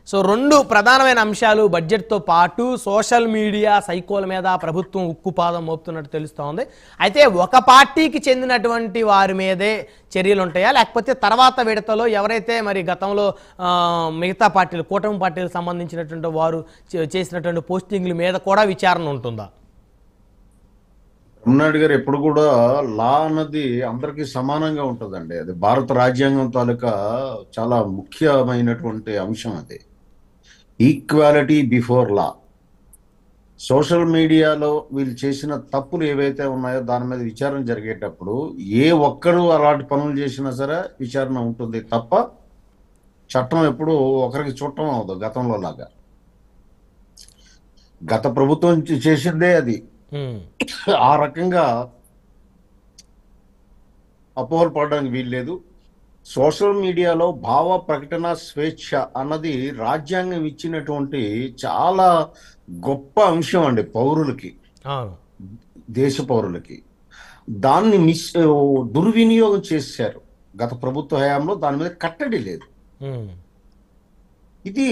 So రెండు ప్రధానమైన అంశాలు బడ్జెట్తో పాటు సోషల్ మీడియా సైకోల మీద ప్రభుత్వం ఉక్కుపాదం మోపుతున్నట్టు తెలుస్తోంది. అయితే ఒక పార్టీకి చెందినటువంటి వారి మీదే చర్యలు ఉంటాయా, లేకపోతే తర్వాత విడతలో ఎవరైతే మరి గతంలో మిగతా పార్టీలు కూటమి పార్టీలకు సంబంధించినటువంటి వారు చేసినటువంటి పోస్టింగ్ల మీద కూడా విచారణ ఉంటుందా? బ్రహ్మనాయుడు గారు ఎప్పుడు కూడా లా అన్నది అందరికీ సమానంగా ఉంటుందండి. అది భారత రాజ్యాంగం తాలూకా చాలా ముఖ్యమైనటువంటి అంశం. అది ఈక్వాలిటీ బిఫోర్ లా. సోషల్ మీడియాలో వీళ్ళు చేసిన తప్పులు ఏవైతే ఉన్నాయో దాని మీద విచారణ జరిగేటప్పుడు ఏ ఒక్కరు అలాంటి పనులు చేసినా సరే విచారణ ఉంటుంది తప్ప చట్టం ఎప్పుడు ఒకరికి చుట్టం అవదు. గతంలో లాగా గత ప్రభుత్వం చేసిందే అది. ఆ రకంగా అపోహలు పడడానికి వీల్లేదు. సోషల్ మీడియాలో భావ ప్రకటన స్వేచ్ఛ అన్నది రాజ్యాంగం ఇచ్చినటువంటి చాలా గొప్ప అంశం అండి పౌరులకి, దేశ పౌరులకి. దాన్ని దుర్వినియోగం చేశారు గత ప్రభుత్వ హయాంలో. దాని మీద కట్టడి లేదు. ఇది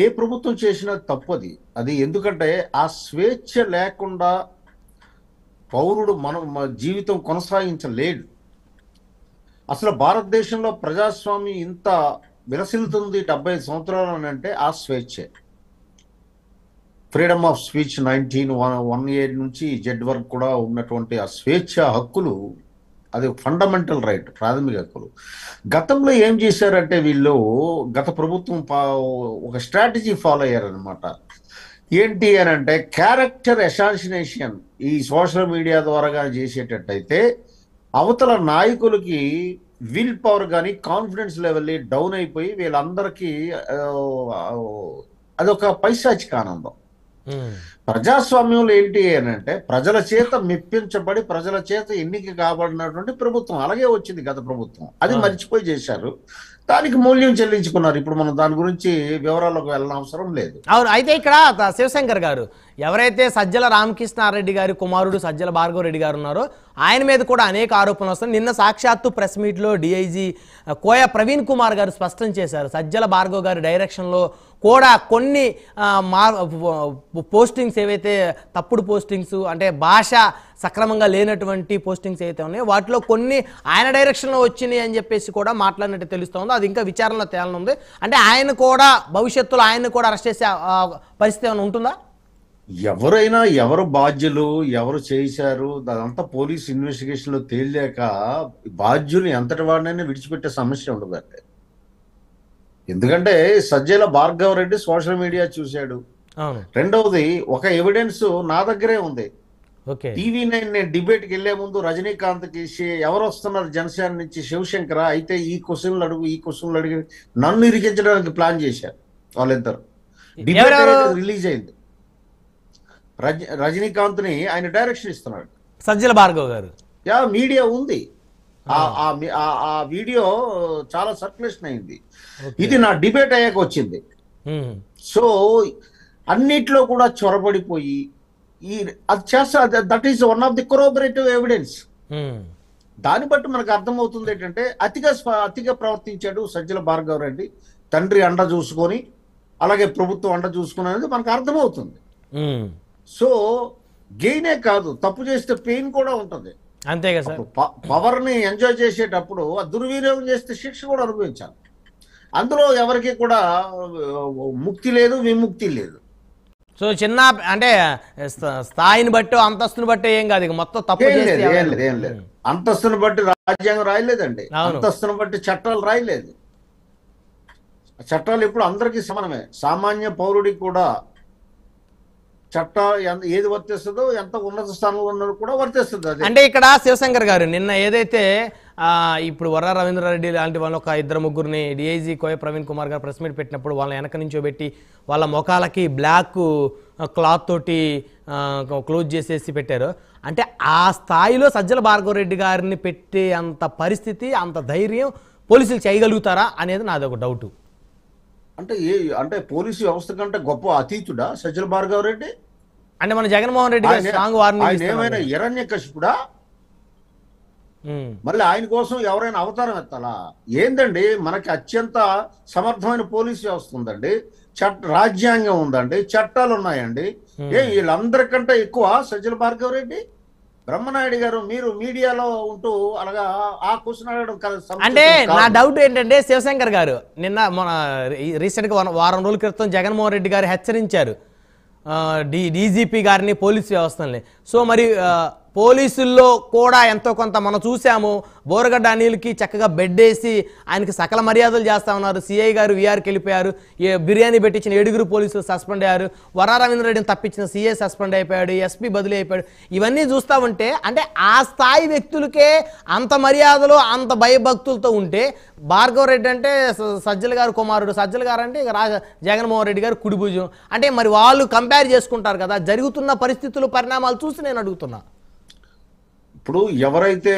ఏ ప్రభుత్వం చేసినా తప్పది. అది ఎందుకంటే ఆ స్వేచ్ఛ లేకుండా పౌరుడు మన జీవితం కొనసాగించలేడు. అసలు భారతదేశంలో ప్రజాస్వామ్యం ఇంత విలసిల్లుతుంది 75 సంవత్సరాలు అని అంటే ఆ స్వేచ్ఛే. ఫ్రీడమ్ ఆఫ్ స్పీచ్ 1918 నుంచి జెడ్ వరకు కూడా ఉన్నటువంటి ఆ స్వేచ్ఛ హక్కులు అది ఫండమెంటల్ రైట్, ప్రాథమిక హక్కులు. గతంలో ఏం చేశారంటే వీళ్ళు గత ప్రభుత్వం ఒక స్ట్రాటజీ ఫాలో అయ్యారనమాట. ఏంటి అని అంటే క్యారెక్టర్ అసాసినేషన్ ఈ సోషల్ మీడియా ద్వారా చేసేటట్టయితే అవతల నాయకులకి విల్ పవర్ కానీ కాన్ఫిడెన్స్ లెవెల్ డౌన్ అయిపోయి వీళ్ళందరికీ అదొక పైశాచిక ఆనందం. ప్రజాస్వామ్యంలో ఏంటి అని అంటే ప్రజల చేత మెప్పించబడి ప్రజల చేత ఎన్నిక కాబడినటువంటి ప్రభుత్వం. అలాగే వచ్చింది గత ప్రభుత్వం. అది మర్చిపోయి చేశారు. దానికి మూల్యం చెల్లించుకున్నారు. ఇప్పుడు మనం దాని గురించి వివరాలకు వెళ్ళిన అవసరం లేదు. అవును. అయితే ఇక్కడ శివశంకర్ గారు ఎవరైతే సజ్జల రామకృష్ణారెడ్డి గారి కుమారుడు సజ్జల భార్గవ రెడ్డి గారు ఉన్నారో ఆయన మీద కూడా అనేక ఆరోపణలు వస్తాయి. నిన్న సాక్షాత్తు ప్రెస్ మీట్లో డిఐజీ కోయ ప్రవీణ్ కుమార్ గారు స్పష్టం చేశారు, సజ్జల భార్గవ గారి డైరెక్షన్లో కూడా కొన్ని పోస్టింగ్స్ ఏవైతే తప్పుడు పోస్టింగ్స్ అంటే భాష సక్రమంగా లేనటువంటి పోస్టింగ్స్ ఏవైతే ఉన్నాయో వాటిలో కొన్ని ఆయన డైరెక్షన్లో వచ్చినాయి అని చెప్పేసి కూడా మాట్లాడినట్టు తెలుస్తోంది. అది ఇంకా విచారణలో తేలనుంది. అంటే ఆయన కూడా భవిష్యత్తులో ఆయన్ని కూడా అరెస్ట్ చేసే పరిస్థితి ఏమైనా ఉంటుందా? ఎవరైనా ఎవరు బాధ్యులు ఎవరు చేశారు అదంతా పోలీస్ ఇన్వెస్టిగేషన్ లో తేలియాక బాధ్యులు ఎంతటి వాడినైనా విడిచిపెట్టే సమస్య ఉండదండి. ఎందుకంటే సజ్జల భార్గవ రెడ్డి సోషల్ మీడియా చూశాడు. రెండవది ఒక ఎవిడెన్స్ నా దగ్గరే ఉంది. TV9 నేను డిబేట్కి వెళ్లే ముందు రజనీకాంత్కి ఎవరు వస్తున్నారు జనసేన నుంచి శివశంకర అయితే ఈ క్వశ్చన్లు అడుగు ఈ క్వశ్చన్లు అడిగి నన్ను ఇరికించడానికి ప్లాన్ చేశారు వాళ్ళిద్దరు. డిబేట్ రిలీజ్ అయింది. రజనీకాంత్ ని ఆయన డైరెక్షన్ ఇస్తున్నాడు సజ్జల భార్గవ్ గారు. మీడియా ఉంది. ఆ వీడియో చాలా సర్క్యులేషన్ అయింది. ఇది నా డిబేట్ అయ్యాక వచ్చింది. సో అన్నిట్లో కూడా చొరబడిపోయి అది చేస్తా. That is one of the corroborative evidence. దాన్ని బట్టి మనకు అర్థమవుతుంది ఏంటంటే అతిగా ప్రవర్తించాడు సజ్జల భార్గవ రెడ్డి. తండ్రి అండ చూసుకొని అలాగే ప్రభుత్వం అండ చూసుకుని అనేది మనకు అర్థమవుతుంది. సో గెయినే కాదు, తప్పు చేస్తే పెయిన్ కూడా ఉంటుంది. అంతే కదా సార్. పవర్ ని ఎంజాయ్ చేసేటప్పుడు దుర్వినియోగం చేస్తే శిక్ష కూడా అనుభవించాలి. అందులో ఎవరికి కూడా ముక్తి లేదు, విముక్తి లేదు. సో చిన్న అంటే స్థాయిని బట్టి అంతస్తుని బట్టి ఏం కాదు, మొత్తం తప్పు ఏం లేదు. అంతస్తుని బట్టి రాజ్యాంగం రాయలేదండి, అంతస్తుని బట్టి చట్టాలు రాయలేదు. చట్టాలు ఇప్పుడు అందరికీ సమానమే. సామాన్య పౌరుడికి కూడా చట్ట ఏది వర్తిస్తుందో ఎంత ఉన్నత స్థానంలో ఉన్నది కూడా వర్తిస్తుంది. అంటే ఇక్కడ శివశంకర్ గారు నిన్న ఏదైతే ఇప్పుడు వర్రా రవీంద్రారెడ్డి లాంటి వాళ్ళు ఒక ఇద్దరు ముగ్గురిని డిఐజీ కోయ ప్రవీణ్ కుమార్ గారు ప్రెస్ మీట్ పెట్టినప్పుడు వాళ్ళ వెనక నుంచోబెట్టి వాళ్ళ ముఖాలకి బ్లాక్ క్లాత్ తోటి క్లోజ్ చేసేసి పెట్టారు. అంటే ఆ స్థాయిలో సజ్జల భార్గవ రెడ్డి గారిని పెట్టే అంత పరిస్థితి అంత ధైర్యం పోలీసులు చేయగలుగుతారా అనేది నాది ఒక డౌట్. అంటే పోలీసు వ్యవస్థ కంటే గొప్ప అతీతుడా సజ్జల భార్గవ రెడ్డి? అంటే మన జగన్మోహన్ రెడ్డి గారు స్ట్రాంగ్ వార్నింగ్ ఏమైనా హిరణ్యకశిపుడా? మళ్ళీ ఆయన కోసం ఎవరైనా అవతారం ఎత్తాలా? ఏందండి, మనకి అత్యంత సమర్థమైన పోలీస్ వ్యవస్థ ఉందండి, రాజ్యాంగం ఉందండి, చట్టాలు ఉన్నాయండి. వీళ్ళందరికంటే ఎక్కువ సజ్జల భార్గవ రెడ్డి, బ్రహ్మనాయుడు గారు మీరు మీడియాలో ఉంటూ అలాగా ఆ క్వశ్చన్ అడగడం అంటే నా డౌట్ ఏంటంటే, శివశంకర్ గారు నిన్న మన రీసెంట్గా వారం రోజుల క్రితం జగన్మోహన్ రెడ్డి గారు హెచ్చరించారు డీజీపీ గారిని, పోలీస్ వ్యవస్థల్ని. సో మరి పోలీసుల్లో కూడా ఎంతో కొంత మనం చూసాము. బోరగడ్డ అనిల్కి చక్కగా బెడ్ వేసి ఆయనకి సకల మర్యాదలు చేస్తా ఉన్నారు. సిఐ గారు వీఆర్కి వెళ్ళిపోయారు. బిర్యానీ పెట్టించిన 7 పోలీసులు సస్పెండ్ అయ్యారు. వరా రవీంద్ర రెడ్డిని తప్పించిన సిఐ సస్పెండ్ అయిపోయాడు. ఎస్పీ బదిలీ అయిపోయాడు. ఇవన్నీ చూస్తూ ఉంటే అంటే ఆ స్థాయి వ్యక్తులకే అంత మర్యాదలు, అంత భయభక్తులతో ఉంటే, భార్గవ రెడ్డి అంటే సజ్జల గారు కుమారుడు, సజ్జల గారు అంటే జగన్మోహన్ రెడ్డి గారు కుడిభుజం. అంటే మరి వాళ్ళు కంపేర్ చేసుకుంటారు కదా. జరుగుతున్న పరిస్థితులు, పరిణామాలు చూసి నేను అడుగుతున్నా. ఇప్పుడు ఎవరైతే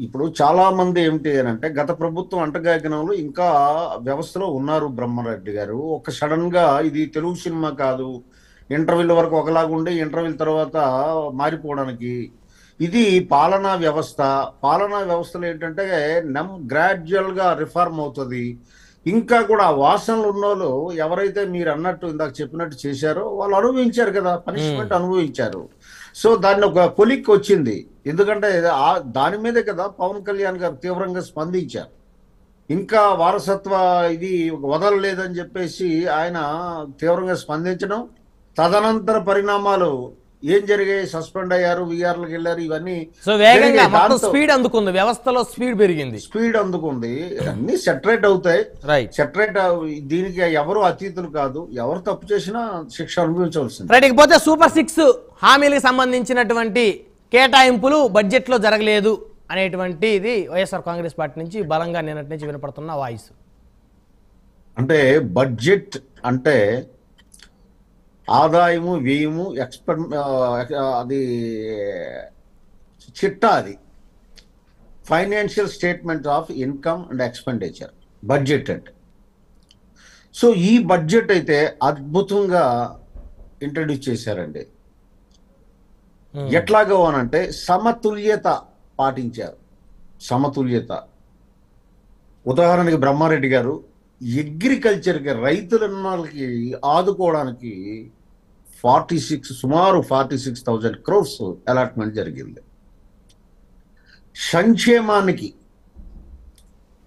ఇప్పుడు చాలా మంది ఏమిటి అని అంటే, గత ప్రభుత్వం అంటగాగినంలో ఇంకా వ్యవస్థలో ఉన్నారు బ్రహ్మారెడ్డి గారు. ఒక సడన్ గా ఇది తెలుగు సినిమా కాదు, ఇంటర్వ్యూల వరకు ఒకలాగా ఉండి ఇంటర్వ్యూల తర్వాత మారిపోవడానికి, ఇది పాలనా వ్యవస్థ. పాలనా వ్యవస్థలో ఏంటంటే గ్రాడ్యువల్ గా రిఫార్మ్ అవుతుంది. ఇంకా కూడా వాసనలు ఉన్నోళ్ళు ఎవరైతే మీరు అన్నట్టు ఇందాక చెప్పినట్టు చేశారో వాళ్ళు అనుభవించారు కదా, పనిష్మెంట్ అనుభవించారు. సో దాన్ని ఒక కొలిక్ వచ్చింది. ఎందుకంటే దాని మీదే కదా పవన్ కళ్యాణ్ గారు తీవ్రంగా స్పందించారు. ఇంకా వారసత్వ ఇది వదలలేదని చెప్పేసి ఆయన తీవ్రంగా స్పందించడం, తదనంతర పరిణామాలు ఏం జరిగాయి, సస్పెండ్ అయ్యారు, వీఆర్లకు వెళ్ళారు, ఇవన్నీ స్పీడ్ అందుకుంది, వ్యవస్థలో స్పీడ్ పెరిగింది, స్పీడ్ అందుకుంది, అన్ని సెటరేట్ అవుతాయి. సెటరేట్ దీనికి ఎవరు అతీతులు కాదు, ఎవరు తప్పు చేసినా శిక్ష అనుభవించవలసింది. రైట్. ఇకపోతే సూపర్ 6 హామీలకు సంబంధించినటువంటి కేటాయింపులు బడ్జెట్లో జరగలేదు అనేటువంటి ఇది వైఎస్ఆర్ కాంగ్రెస్ పార్టీ నుంచి బలంగా నిన్నటి నుంచి వినపడుతున్న వాయిస్. అంటే బడ్జెట్ అంటే ఆదాయము, వ్యయము, అది చిట్టా, అది financial statement of income and expenditure budget అంటే. సో ఈ బడ్జెట్ అయితే అద్భుతంగా ఇంట్రడ్యూస్ చేశారండి. ఎట్లాగో అనంటే సమతుల్యత పాటించారు. సమతుల్యత ఉదాహరణకి బ్రహ్మారెడ్డి గారు అగ్రికల్చర్కి, రైతులకి ఆదుకోవడానికి సుమారు 46,000 crores అలాట్మెంట్ జరిగింది. సంక్షేమానికి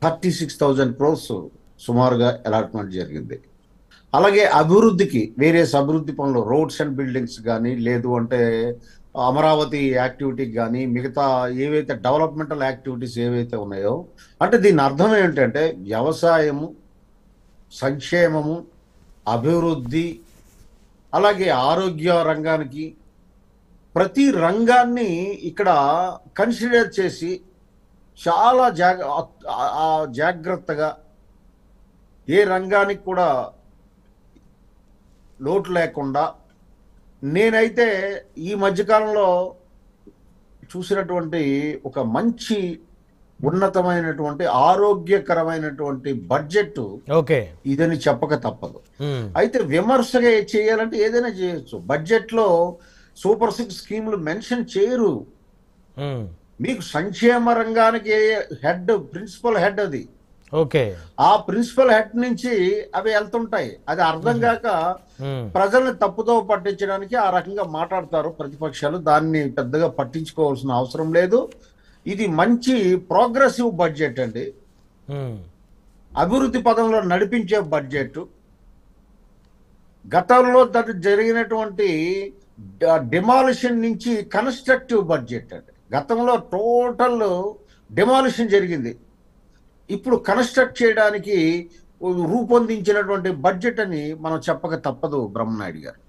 36,000 crores సుమారుగా అలాట్మెంట్ జరిగింది. అలాగే అభివృద్ధికి, వేరియస్ అభివృద్ధి పనులు, రోడ్స్ అండ్ బిల్డింగ్స్ కానీ, లేదు అంటే అమరావతి యాక్టివిటీకి కానీ, మిగతా ఏవైతే డెవలప్మెంటల్ యాక్టివిటీస్ ఏవైతే ఉన్నాయో, అంటే దీని అర్థం ఏంటంటే వ్యవసాయము, సంక్షేమము, అభివృద్ధి, అలాగే ఆరోగ్య రంగానికి, ప్రతి రంగాన్ని ఇక్కడ కన్సిడర్ చేసి చాలా జాగ్రత్తగా ఏ రంగానికి కూడా లోటు లేకుండా, నేనైతే ఈ మధ్యకాలంలో చూసినటువంటి ఒక మంచి ఉన్నతమైనటువంటి ఆరోగ్యకరమైనటువంటి బడ్జెట్ ఇదని చెప్పక తప్పదు. అయితే విమర్శగా చేయాలంటే ఏదైనా చేయొచ్చు. బడ్జెట్ లో సూపర్ 6 స్కీములు మెన్షన్ చేయరు. మీకు సంక్షేమ రంగానికి హెడ్, ప్రిన్సిపల్ హెడ్, అది ఆ ప్రిన్సిపల్ హెడ్ నుంచి అవి వెళ్తుంటాయి. అది అర్థం కాక ప్రజల్ని తప్పుతో పట్టించడానికి ఆ రకంగా మాట్లాడతారు ప్రతిపక్షాలు. దాన్ని పెద్దగా పట్టించుకోవాల్సిన అవసరం లేదు. ఇది మంచి ప్రోగ్రెసివ్ బడ్జెట్ అండి, అభివృద్ధి పదంలో నడిపించే బడ్జెట్. గతంలో జరిగినటువంటి డిమాలిషన్ నుంచి కన్స్ట్రక్టివ్ బడ్జెట్ అండి. గతంలో టోటల్ డిమాలిషన్ జరిగింది, ఇప్పుడు కన్స్ట్రక్ట్ చేయడానికి రూపొందించినటువంటి బడ్జెట్ అని మనం చెప్పక తప్పదు బ్రహ్మనాయుడు గారు.